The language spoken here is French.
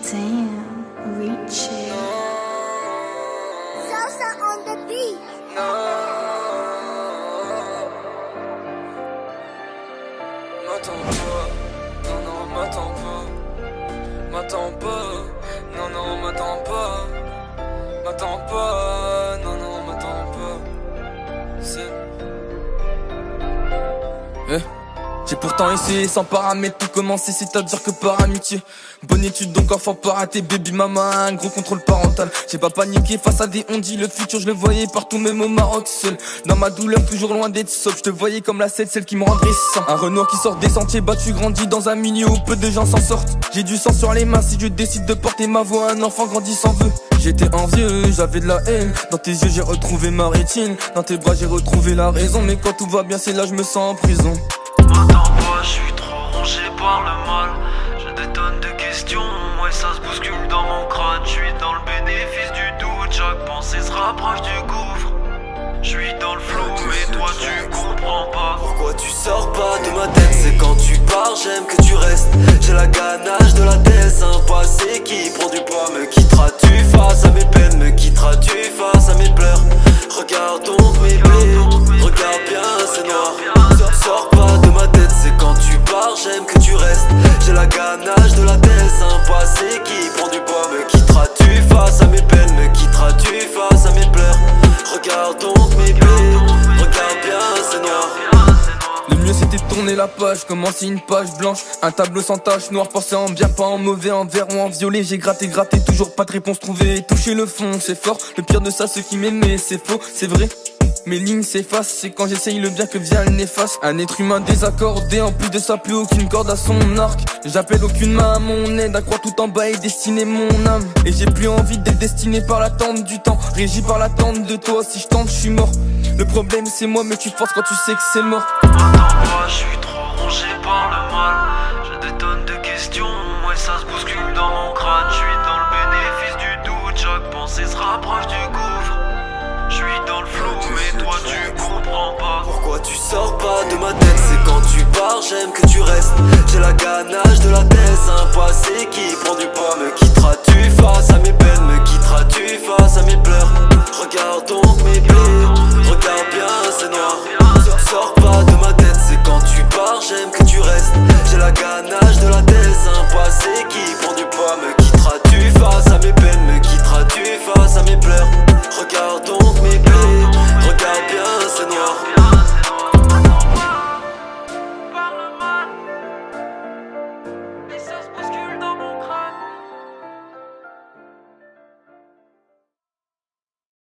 Damn, Richie. Salsa on the beat. M'attends pas, non non m'attends pas. M'attends pas, non non m'attends pas. M'attends pas, non non m'attends pas. C'est... J'ai pourtant essayé sans paramètres, tout commencer c'est-à-dire que par amitié. Bonne étude donc enfant pas raté, baby maman, un gros contrôle parental. J'ai pas paniqué face à des ondits, le futur je le voyais partout même au Maroc seul. Dans ma douleur toujours loin d'être soft, je te voyais comme la celle qui me rendrait sain. Un Renoir qui sort des sentiers battus, grandit dans un milieu où peu de gens s'en sortent. J'ai du sang sur les mains si je décide de porter ma voix, un enfant grandit sans vœu. J'étais envieux, j'avais de la haine. Dans tes yeux j'ai retrouvé ma rétine, dans tes bras j'ai retrouvé la raison. Mais quand tout va bien c'est là je me sens en prison. M'attends pas, je suis trop rongé par le mal. J'ai des tonnes de questions, ouais ça se bouscule dans mon crâne. Je suis dans le bénéfice du doute, chaque pensée se rapproche du gouffre. Je suis dans le flou, mais toi tu comprends pas. Pourquoi tu sors pas de ma tête? C'est quand tu pars, j'aime que tu restes. J'ai la ganache de la tête, un passé qui prend du poids. Me quitteras-tu face à mes peines? Me quitteras-tu face à mes pleurs? Regarde donc mes plaies, regarde bien c'est noir. Sors pas de ma tête, c'est quand tu pars, j'aime que tu restes. J'ai la ganache de la tête, un passé qui prend du poids. Me quitteras-tu face à mes peines? Me quitteras-tu face à mes pleurs? Regarde donc mes plaies, regarde bien c'est noir. Le mieux c'était de tourner la page, commencer une page blanche. Un tableau sans tache noire, penser en bien, pas en mauvais, en vert ou en violet. J'ai gratté, toujours pas de réponse trouvée. Toucher le fond, c'est fort, le pire de ça, ceux qui m'aimaient, c'est faux, c'est vrai. Mes lignes s'effacent, c'est quand j'essaye le bien que vient le néfaste. Un être humain désaccordé, en plus de ça plus aucune corde à son arc. J'appelle aucune main à mon aide, à croire tout en bas et destiner mon âme. Et j'ai plus envie d'être destiné par l'attente du temps, régi par l'attente de toi. Si je tente, je suis mort. Le problème c'est moi, mais tu forces quand tu sais que c'est mort. M'attends pas, je suis trop rongé par le mal. J'ai des tonnes de questions, ouais ça se bouscule dans mon crâne. Je suis dans le bénéfice du doute, chaque pensée se rapproche du gouffre. Je suis dans le flou, mais toi tu comprends pas. Pourquoi tu sors pas de ma tête? C'est quand tu pars, j'aime que tu restes. J'ai la ganache de la tête, un passé qui prend du poids. Me quitteras-tu face à mes peines? Me quitteras-tu face à mes pleurs?